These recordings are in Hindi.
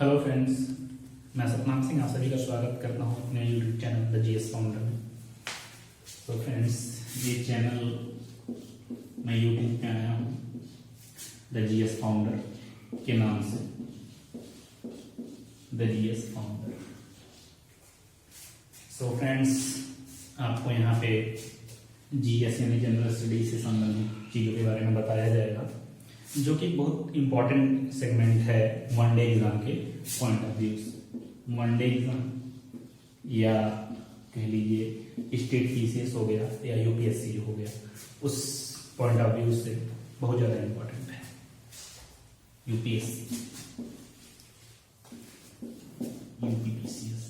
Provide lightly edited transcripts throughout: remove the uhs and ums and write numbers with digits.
हेलो फ्रेंड्स, मैं सतनाम सिंह आप सभी का स्वागत करता हूं अपने YouTube channel the GS founder में। तो फ्रेंड्स, ये चैनल मैं यूट्यूब पे आया हूं द जीएस फाउंडर के नाम से। The GS founder. So friends, आपको यहाँ पे जीएस यानी जनरल स्टडीज से संबंधित चीज़ों के बारे में बताया जाएगा, जो कि बहुत इंपॉर्टेंट सेगमेंट है वनडे एग्जाम के पॉइंट ऑफ व्यू से। वनडे एग्जाम या कह लीजिए स्टेट पीसीएस हो गया या यूपीएससी जो हो गया, उस पॉइंट ऑफ व्यू से बहुत ज़्यादा इंपॉर्टेंट है यूपीएससी, यूपीपीसीएस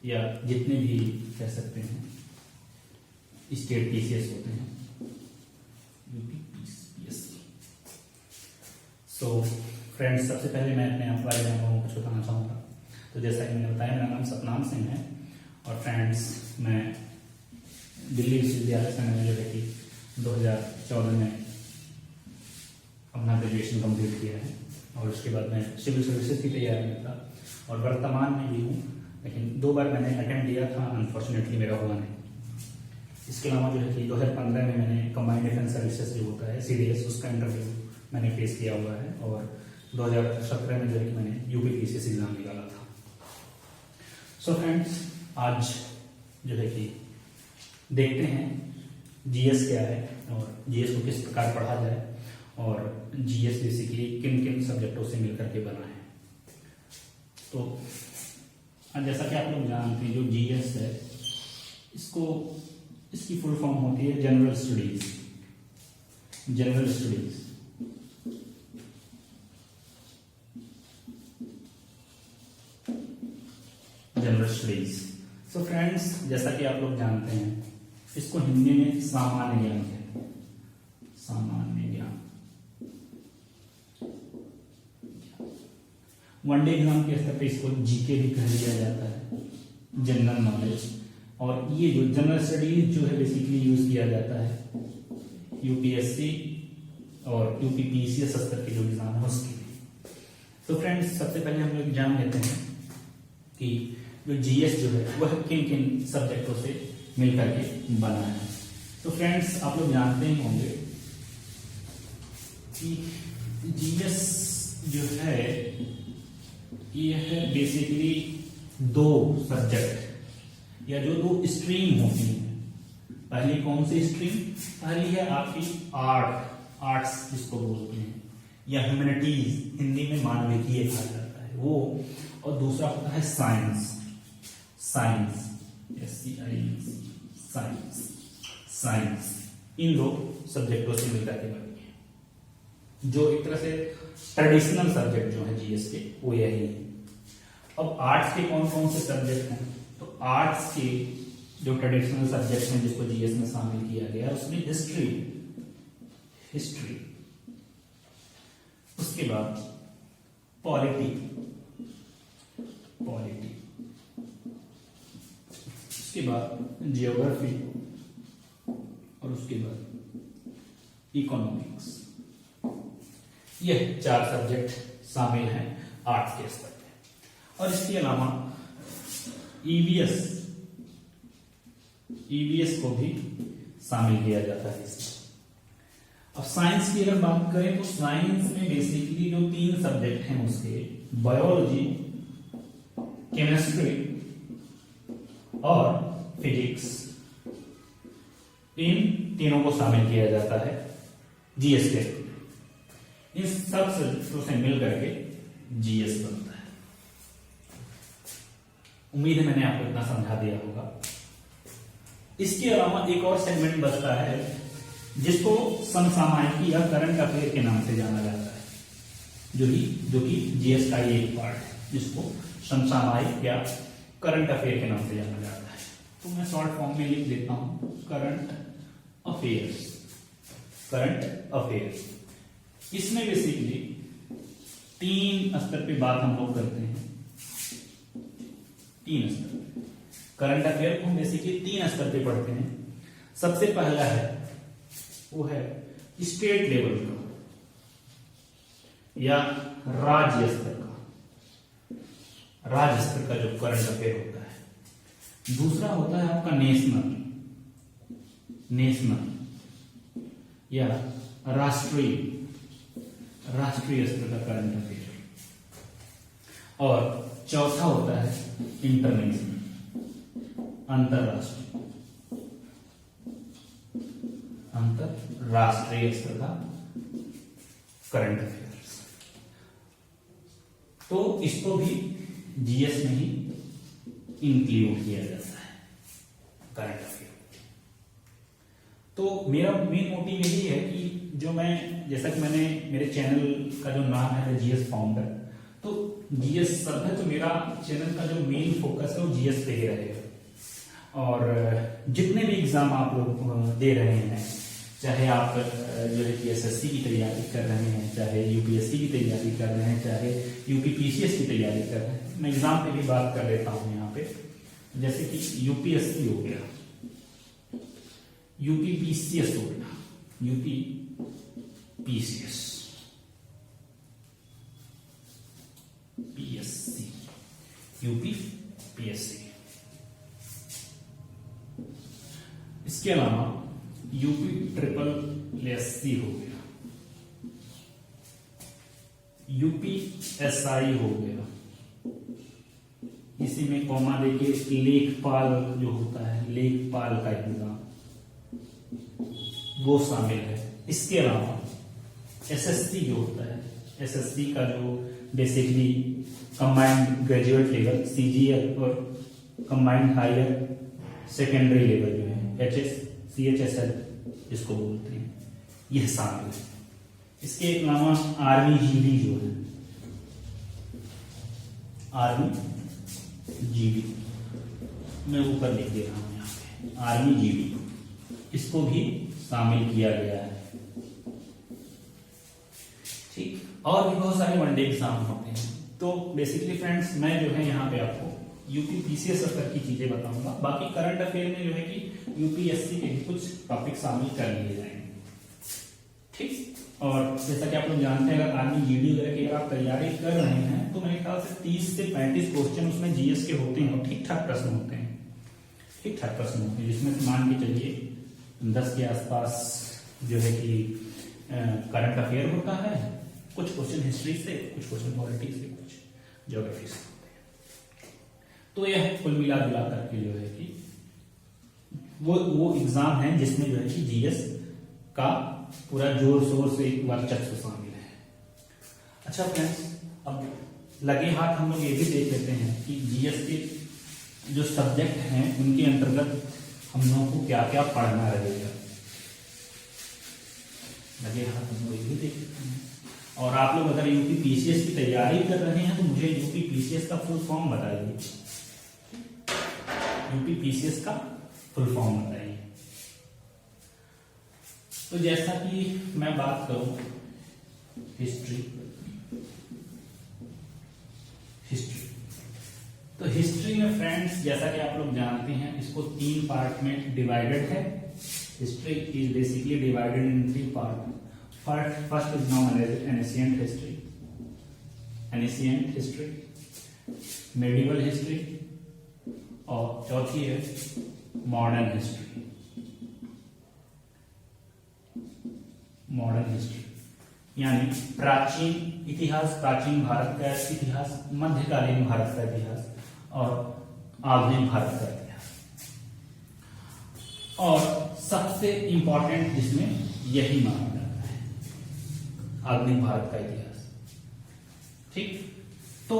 या जितने भी कह सकते हैं स्टेट पीसीएस होते हैं, यूपीपीसीएस। सो फ्रेंड्स, सबसे पहले मैं अपने आप के बारे में आपको कुछ बताना चाहूँगा। तो जैसा कि मैंने बताया, मेरा नाम सतनाम सिंह है और फ्रेंड्स, मैं दिल्ली विश्वविद्यालय से मैंने जो है कि 2014 में अपना ग्रेजुएशन कंप्लीट किया है और उसके बाद मैं सिविल सर्विसेज की तैयारी में था और वर्तमान में भी हूँ, लेकिन 2 बार मैंने अटेम्प्ट दिया था, अनफॉर्चुनेटली मेरा हुआ नहीं। इसके अलावा जो है कि 2015 में मैंने कंबाइंड डिफेंस सर्विसेज जो होता है सीडीएस, उसका इंटरव्यू मैंने फेस किया हुआ है और 2017 में जो है कि मैंने यूपीपीसीएस एग्जाम निकाला था। सो फ्रेंड्स, आज जो है कि देखते हैं जीएस क्या है और जीएस को किस प्रकार पढ़ा जाए और जीएस बेसिकली किन किन सब्जेक्टों से मिलकर के बना है। तो जैसा कि आप लोग जानते हैं, जो जीएस है इसकी फुल फॉर्म होती है general studies. General studies general studies. So friends, जैसा कि आप लोग जानते हैं, इसको हिंदी में सामान्य ज्ञान कहते हैं। सामान्य ज्ञान वनडे एग्जाम के स्तर पे इसको जीके भी कह दिया जाता है, जनरल नॉलेज। और ये जो जनरल स्टडीज जो है बेसिकली यूज किया जाता है यूपीएससी और यूपीपीसीएस स्तर के जो एग्जाम है उसके लिए। तो फ्रेंड्स, सबसे पहले हम लोग जान लेते हैं कि जो जीएस जो है वह किन किन सब्जेक्टों से मिलकर के बना है। तो फ्रेंड्स, आप लोग जानते ही होंगे कि जीएस जो है ये है बेसिकली 2 सब्जेक्ट या जो 2 स्ट्रीम होती हैं। पहली कौन सी स्ट्रीम? पहली है आपकी आर्ट्स जिसको बोलते हैं, या ह्यूमैनिटीज, हिंदी में मानविकीय कहा जाता है वो, और दूसरा होता है साइंस। साइंस साइंस साइंस इन 2 सब्जेक्टों से मिलकर के बनी है, जो एक तरह से ट्रेडिशनल सब्जेक्ट जो है जीएस के वो यही है। अब आर्ट्स के कौन कौन से सब्जेक्ट हैं? तो आर्ट्स के जो ट्रेडिशनल सब्जेक्ट हैं जिसको जीएस में शामिल किया गया है, उसमें हिस्ट्री, उसके बाद पॉलिटी, उसके बाद जियोग्राफी और उसके बाद इकोनॉमिक्स। यह 4 सब्जेक्ट शामिल हैं आर्ट्स के स्तर पे। और इसके अलावा ईवीएस को भी शामिल किया जाता है इसमें। अब साइंस की अगर बात करें तो साइंस में बेसिकली जो 3 सब्जेक्ट हैं उसके बायोलॉजी, केमिस्ट्री और फिजिक्स, इन तीनों को शामिल किया जाता है जीएस के। इन सब सब्जेक्टों से मिल करके जीएस बनता है। उम्मीद है मैंने आपको इतना समझा दिया होगा। इसके अलावा एक और सेगमेंट बचता है जिसको समसामयिकी या करंट अफेयर के नाम से जाना जाता है, जो कि जीएस का ही एक पार्ट है, जिसको समसामयिक या करंट अफेयर के नाम से जाना जाता है। तो मैं शॉर्ट फॉर्म में लिख देता हूं करंट अफेयर्स। इसमें बेसिकली 3 स्तर पे बात हम लोग करते हैं। 3 स्तर करंट अफेयर को हम बेसिकली 3 स्तर पे पढ़ते हैं। सबसे पहला है वो है स्टेट लेवल का या राज्य स्तर का। राज्य स्तर का जो करंट अफेयर होता है। दूसरा होता है आपका नेशनल या राष्ट्रीय स्तर का करंट अफेयर। और चौथा होता है इंटरनेशनल, अंतरराष्ट्रीय स्तर का करंट अफेयर्स। तो इसको भी जीएस में ही इंक्लूड किया जाता है करंट अफेयर। तो मेरा मेन मोटिव यही है कि जो मैं, जैसा कि मैंने मेरे चैनल का जो नाम है जीएस फाउंडर, तो जीएस सब है, तो मेरा चैनल का जो मेन फोकस है वो जीएस पे ही रहेगा। और जितने भी एग्जाम आप लोग दे रहे हैं, चाहे आप जो है कि एसएससी की तैयारी कर रहे हैं, चाहे यूपीएससी की तैयारी कर रहे हैं, चाहे यूपीपीसीएस की तैयारी कर रहे हैं, मैं एग्जाम पे भी बात कर लेता हूं यहाँ पे। जैसे कि यूपीएससी हो गया, यूपीपीसीएस हो गया, यूपीपीसीएस, पीएससी, यूपीपीएससी। इसके अलावा यूपी ट्रिपल एससी हो गया, यूपीएसआई हो गया, इसी में कॉमा देखिए लेखपाल जो होता है, लेखपाल का एग्जाम वो शामिल है। इसके अलावा एसएससी जो होता है, एसएससी का जो basically combined graduate level CGL और कंबाइंड हायर सेकेंडरी लेवल जो है CHSL जिसको बोलते हैं, यह शामिल है। इसके अलावा आर्मी जीडी जो है, आर्मी जीडी मैं ऊपर लिख दे रहा हूं यहाँ पे, आर्मी जीडी, इसको भी शामिल किया गया है। ठीक, और भी बहुत सारे वनडे एग्जाम होते हैं। तो बेसिकली फ्रेंड्स, मैं जो है यहाँ पे आपको यूपीपीसीएस स्तर की चीजें बताऊंगा। बाकी करंट अफेयर में जो है कि यूपीएससी के भी कुछ टॉपिक शामिल कर लिए जाएंगे। ठीक, और जैसा कि आप लोग जानते हैं, अगर आर्मी जीडी वगैरह की अगर आप तैयारी कर रहे हैं तो मेरे ख्याल से 30 से 35 क्वेश्चन उसमें जीएस के होते हैं, ठीक ठाक प्रश्न होते हैं, जिसमें से मान के चलिए 10 के आसपास जो है कि करंट अफेयर होता है, कुछ क्वेश्चन हिस्ट्री से, कुछ क्वेश्चन पॉलिटी से, कुछ ज्योग्राफी से होते हैं। तो यह कुल मिला जुला करके जो है कि वो एग्जाम है जिसमें जो है कि जीएस का पूरा जोर शोर से वर्चस्व शामिल है। अच्छा फ्रेंड्स, अब लगे हाथ हम लोग ये भी देख लेते हैं कि जीएस के जो सब्जेक्ट हैं उनके अंतर्गत हम लोगों को क्या क्या पढ़ना रहेगा। लगे हाथ हम लोग ये भी देख लेते हैं। और आप लोग अगर यूपीपीसीएस की तैयारी कर रहे हैं तो मुझे यूपीपीसीएस का फुल फॉर्म बताइए। यूपीपीसीएस का फुल फॉर्म बताइए। तो जैसा कि मैं बात करूं हिस्ट्री, तो हिस्ट्री में फ्रेंड्स, जैसा कि आप लोग जानते हैं, इसको 3 पार्ट में डिवाइडेड है। History is basically divided in 3 part. First is known as ancient history, medieval history, और चौथी है मॉडर्न हिस्ट्री। यानी प्राचीन इतिहास, प्राचीन भारत का इतिहास, मध्यकालीन भारत का इतिहास और आधुनिक भारत का इतिहास। और सबसे इंपॉर्टेंट जिसमें यही माना जाता है, आधुनिक भारत का इतिहास। ठीक, तो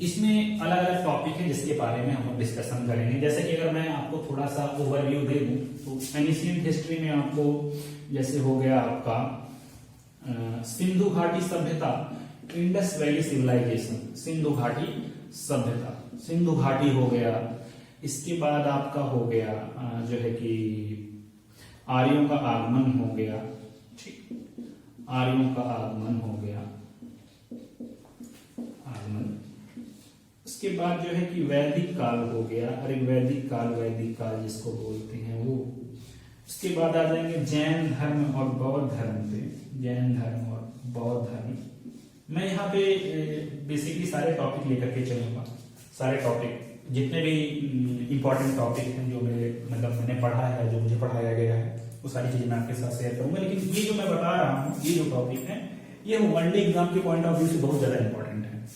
इसमें अलग अलग टॉपिक है जिसके बारे में हम लोग डिस्कशन करेंगे। जैसे कि अगर मैं आपको थोड़ा सा ओवरव्यू दे दूं तो एंशिएंट हिस्ट्री में आपको जैसे हो गया आपका सिंधु घाटी सभ्यता, इंडस वैली सिविलाइजेशन, सिंधु घाटी सभ्यता, सिंधु घाटी हो गया। इसके बाद आपका हो गया जो है कि आर्यों का आगमन हो गया। ठीक, आर्यों का आगमन हो गया, आगमन। इसके बाद जो है कि वैदिक काल हो गया, वैदिक काल जिसको बोलते हैं वो। इसके बाद आ जाएंगे जैन धर्म और बौद्ध धर्म पे, जैन धर्म और बौद्ध धर्म। मैं यहाँ पे बेसिकली सारे टॉपिक लेकर के चलूंगा। सारे टॉपिक जितने भी इंपॉर्टेंट टॉपिक हैं जो मेरे मतलब मैंने पढ़ा है, जो मुझे पढ़ाया गया है, वो सारी चीजें मैं आपके साथ शेयर करूंगा। लेकिन ये जो मैं बता रहा हूँ, ये जो टॉपिक है, ये वनडे एग्जाम के पॉइंट ऑफ व्यू से बहुत ज्यादा इंपॉर्टेंट है,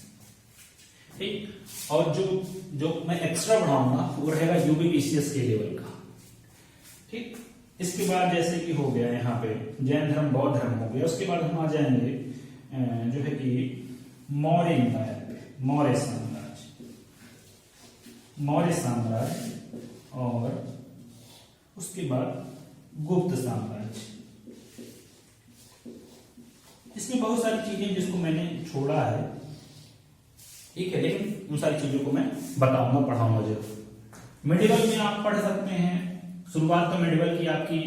ठीक। और जो मैं एक्स्ट्रा पढ़ाऊंगा वो रहेगा यूपीपीसीएस के लेवल का, ठीक। इसके बाद जैसे कि हो गया यहाँ पे जैन धर्म, बौद्ध धर्म हो गया। उसके बाद हम आ जाएंगे जो है कि मौर्य एम्पायर पे, मौर्य साम्राज्य और उसके बाद गुप्त साम्राज्य। इसमें बहुत सारी चीजें जिसको मैंने छोड़ा है, ठीक है, लेकिन उन सारी चीजों को मैं बताऊंगा, पढ़ाऊंगा जरूर। मिडिवल में आप पढ़ सकते हैं। शुरुआत तो मिडिवल की आपकी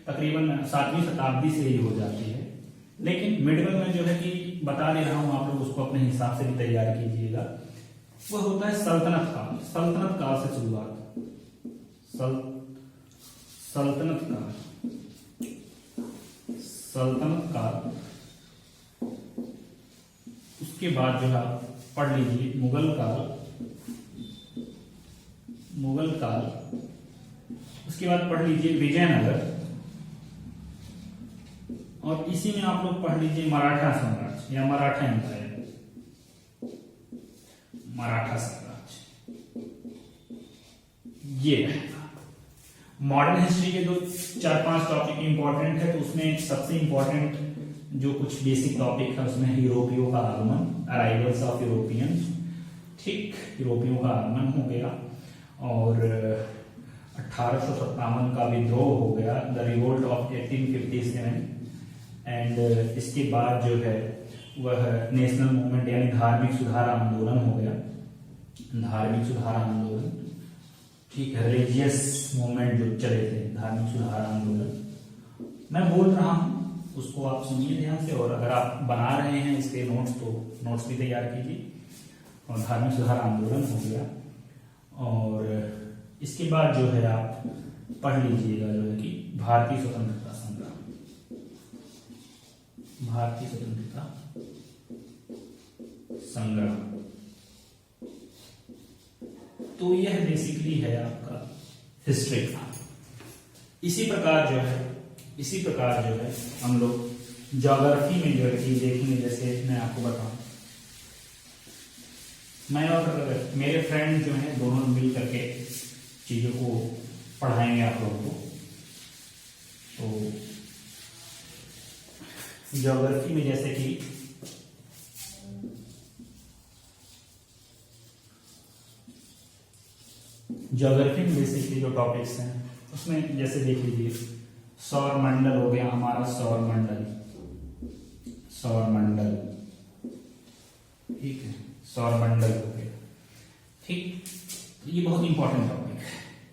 तकरीबन 7वीं शताब्दी से ही हो जाती है, लेकिन मिडिवल में जो है कि बता दे रहा हूं, आप लोग उसको अपने हिसाब से भी तैयार कीजिएगा। वो होता है सल्तनत काल। सल्तनत काल से शुरुआत, सल्तनत काल। उसके बाद जो है आप पढ़ लीजिए मुगल काल। उसके बाद पढ़ लीजिए विजयनगर, और इसी में आप लोग पढ़ लीजिए मराठा साम्राज्य या मराठा एम्पायर, मराठा साम्राज्य। ये रहेगा। मॉडर्न हिस्ट्री के 2-4-5 टॉपिक इंपॉर्टेंट है, तो उसमें सबसे इंपॉर्टेंट जो कुछ बेसिक टॉपिक है उसमें यूरोपियों का आगमन, अराइवल्स ऑफ यूरोपियन, ठीक, यूरोपियों का आगमन हो गया। और 1857 का विद्रोह हो गया, द रिवोल्ट ऑफ 1857। एंड इसके बाद जो है वह नेशनल मूवमेंट यानी धार्मिक सुधार आंदोलन हो गया, धार्मिक सुधार आंदोलन, ठीक है, रिलीजियस मूवमेंट जो चले थे, धार्मिक सुधार आंदोलन। मैं बोल रहा हूं उसको आप सुनिए ध्यान से, और अगर आप बना रहे हैं इसके नोट्स तो नोट्स भी तैयार कीजिए। और धार्मिक सुधार आंदोलन हो गया, और इसके बाद जो है आप पढ़ लीजिएगा जो है कि भारतीय स्वतंत्रता संग्राम, भारतीय स्वतंत्रता संग्राम। तो यह बेसिकली है आपका हिस्ट्री का। इसी प्रकार जो है हम लोग ज्योग्राफी में जो है कि देखेंगे। जैसे मैं आपको बताऊं, मैं और मेरे फ्रेंड जो हैं दोनों मिल करके चीजों को पढ़ाएंगे आप लोगों को। तो ज्योग्राफी में जैसे कि ज्योग्राफी में बेसिकली जो टॉपिक्स हैं उसमें जैसे देख लीजिए, सौर मंडल हो गया हमारा, सौर मंडल, ठीक है, सौर मंडल हो गया, ठीक। ये बहुत इंपॉर्टेंट टॉपिक है।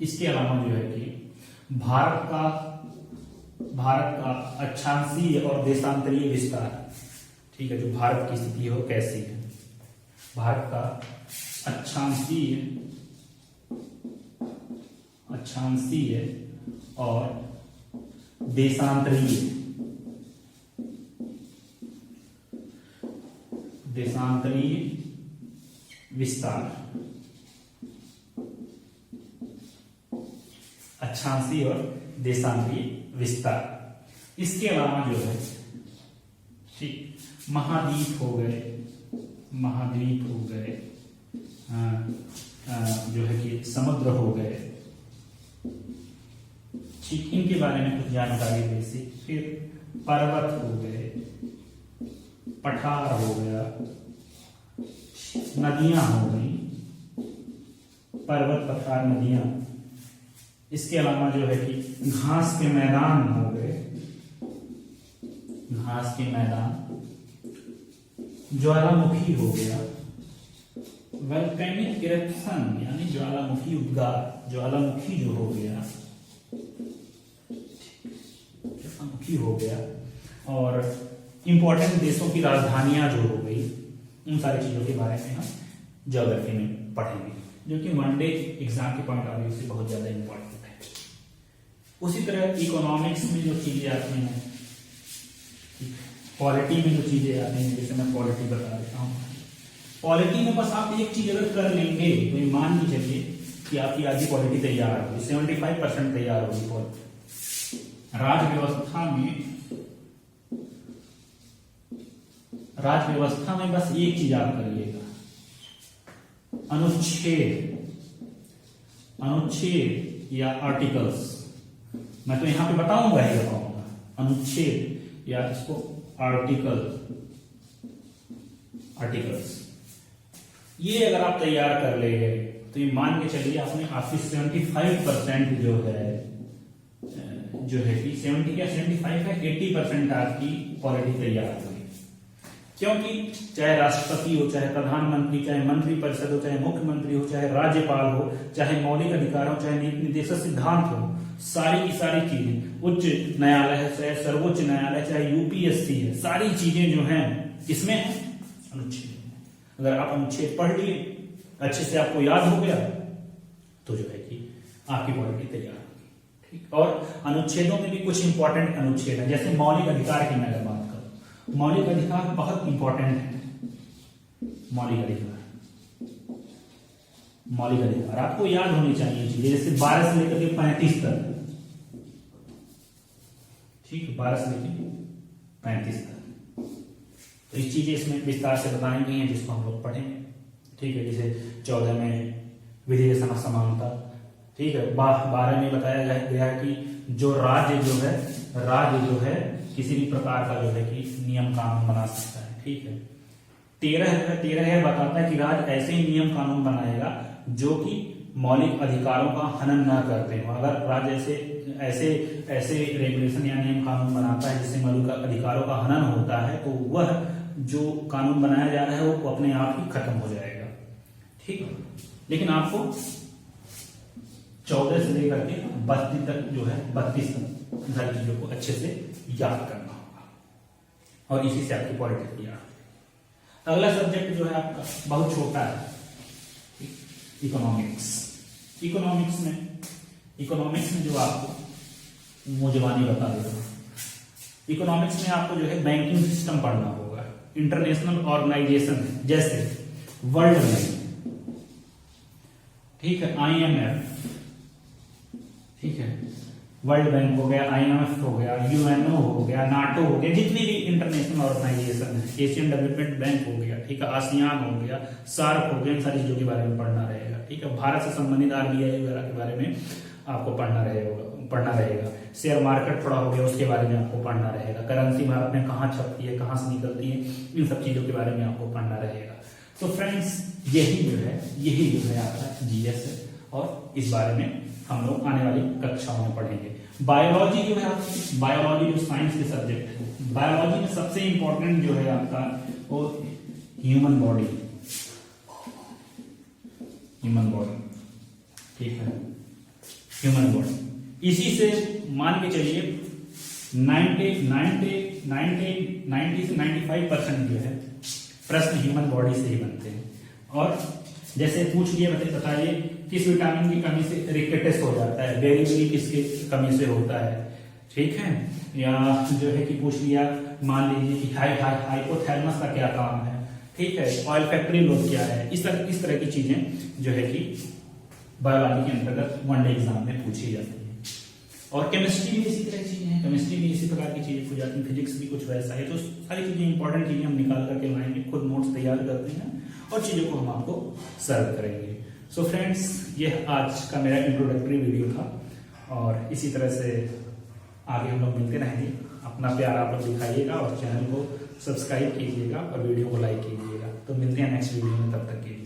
इसके अलावा जो है कि भारत का अक्षांशीय और देशांतरीय विस्तार, ठीक है, जो भारत की स्थिति हो कैसी है, भारत का अक्षांशीय और देशांतरीय विस्तार, अक्षांशीय और देशांतरीय विस्तार। इसके अलावा जो है, ठीक, महाद्वीप हो गए, जो है कि समुद्र हो गए, ठीक, इनके बारे में कुछ जानकारी बेसिक। फिर पर्वत हो गए, पठार हो गया, नदियां हो गई, पर्वत, पठार, नदियां। इसके अलावा जो है कि घास के मैदान हो गए, घास के मैदान, ज्वालामुखी हो गया, वोल्केनिक इरप्शन यानी ज्वालामुखी उद्गार, ज्वालामुखी जो हो गया, ज्वालामुखी हो गया। और इंपॉर्टेंट देशों की राजधानियां जो हो गई, उन सारी चीजों के बारे में हम ज्योग्राफी में पढ़ेंगे, जो कि वनडे एग्जाम के पॉइंट ऑफ व्यू से बहुत ज्यादा इंपॉर्टेंट है। उसी तरह इकोनॉमिक्स में जो चीजें आती हैं, पॉलिटी में जो चीजें आती हैं, जैसे मैं पॉलिटी बता देता हूँ, पॉलिटी में बस आप एक चीज अगर कर लेंगे तो ये मान के चलिए कि आपकी आधी पॉलिटी तैयार होगी, 75% तैयार होगी पॉलिटी। राजव्यवस्था में बस एक चीज आप करिएगा, अनुच्छेद या आर्टिकल्स, मैं तो यहां पे बताऊंगा ही बताऊंगा, अनुच्छेद या इसको आर्टिकल्स, ये अगर आप तैयार कर ले गए तो ये मान के चलिए आपने आपकी 75% जो है कि 70 या 75 है 80% आपकी पॉलिटी तैयार हो गई। क्योंकि चाहे राष्ट्रपति हो, चाहे प्रधानमंत्री, चाहे मंत्री परिषद हो, चाहे मुख्यमंत्री हो, चाहे राज्यपाल हो, चाहे मौलिक अधिकार हो, चाहे नीति निर्देशक सिद्धांत हो, सारी की सारी चीजें, उच्च न्यायालय है, चाहे सर्वोच्च न्यायालय, चाहे यूपीएससी है, सारी चीजें जो हैं किसमें है? अनुच्छेद। अगर आप अनुच्छेद पढ़ लिए, अच्छे से आपको याद हो गया, तो जो है कि आपकी पॉलिटी तैयार होगी। ठीक, और अनुच्छेदों में भी कुछ इंपॉर्टेंट अनुच्छेद है, जैसे मौलिक अधिकार की मैं अगर बात करूं, मौलिक अधिकार बहुत इंपॉर्टेंट है। मौलिक अधिकार आपको याद होनी चाहिए चीजें, जैसे 12 से लेकर के 35 तक। ठीक, 12 से लेकर 35 तक, तो इस चीजें इसमें विस्तार से बताई गई हैं जिसको हम लोग पढ़ेंगे। ठीक है, जैसे 14 में विधेय समानता, ठीक है, 12 में बताया गया है कि जो राज्य जो है किसी भी प्रकार का जो है कि नियम कानून बना सकता है। ठीक है, 13 बताता है कि राज्य ऐसे ही नियम कानून बनाएगा जो कि मौलिक अधिकारों का हनन न करते हो। अगर राज्य ऐसे रेगुलेशन या नियम कानून बनाता है जिससे मौलिक अधिकारों का हनन होता है, तो वह जो कानून बनाया जा रहा है वो अपने आप ही खत्म हो जाएगा। ठीक है, लेकिन आपको 14 से लेकर के 32 तक जो है 32 तक सारी चीजों को अच्छे से याद करना होगा, और इसी से आपकी पॉलिटिक्स तैयार होगी। अगला सब्जेक्ट जो है आपका बहुत छोटा है, इकोनॉमिक्स। इकोनॉमिक्स में जो आपको मुझवानी बता देता हूं, इकोनॉमिक्स में आपको जो है बैंकिंग सिस्टम पढ़ना होगा, इंटरनेशनल ऑर्गेनाइजेशन जैसे वर्ल्ड बैंक, ठीक है, IMF, ठीक है, वर्ल्ड बैंक हो गया, IMF हो गया, UNO हो गया, नाटो हो गया, जितनी भी इंटरनेशनल ऑर्गेनाइजेशन है, एशियन डेवलपमेंट बैंक हो गया, ठीक है, आसियान हो गया, सार्क हो गया, इन सारी चीजों के बारे में पढ़ना रहेगा। ठीक है, भारत से संबंधित RBI वगैरह के बारे में आपको पढ़ना रहेगा। शेयर मार्केट थोड़ा हो गया, उसके बारे में आपको पढ़ना रहेगा। करेंसी भारत में कहाँ छपती है, कहाँ से निकलती है, इन सब चीजों के बारे में आपको पढ़ना रहेगा। तो फ्रेंड्स, यही जो है आपका GS है, और इस बारे में हम लोग आने वाली कक्षाओं में पढ़ेंगे। बायोलॉजी जो है आपकी, बायोलॉजी जो साइंस के सब्जेक्ट है, बायोलॉजी में सबसे इंपॉर्टेंट जो है आपका वो ह्यूमन बॉडी, ठीक है, ह्यूमन बॉडी। इसी से मान के चलिए 90 से 95% जो है प्रश्न ह्यूमन बॉडी से ही बनते हैं। और जैसे पूछ लिया, बताइए किस विटामिन की कमी से रिकेटस हो जाता है, बेरी किसकी कमी से होता है, ठीक है, या जो है कि पूछ लिया, मान लीजिए कि हाइपोथैलेमस का क्या काम है, ठीक है, ऑयल फैक्ट्री लोड क्या है, इस तरह की चीजें जो है कि बायोलॉजी के अंतर्गत वनडे एग्जाम में पूछी जाती है। और केमिस्ट्री भी इसी तरह की चीजें हैं, केमिस्ट्री भी इसी प्रकार की चीजें पूछ जाती हैं, फिजिक्स भी कुछ वैसा है। तो सारी चीजें इंपॉर्टेंट चीजें हम निकाल करके लाएंगे, खुद नोट्स तैयार करते हैं और चीजों को हम आपको सर्व करेंगे। सो फ्रेंड्स, ये आज का मेरा इंट्रोडक्टरी वीडियो था, और इसी तरह से आगे हम लोग मिलते रहेंगे। अपना प्यार आप लोग दिखाइएगा और चैनल को सब्सक्राइब कीजिएगा और वीडियो को लाइक कीजिएगा। तो मिलते हैं नेक्स्ट वीडियो में, तब तक के लिए।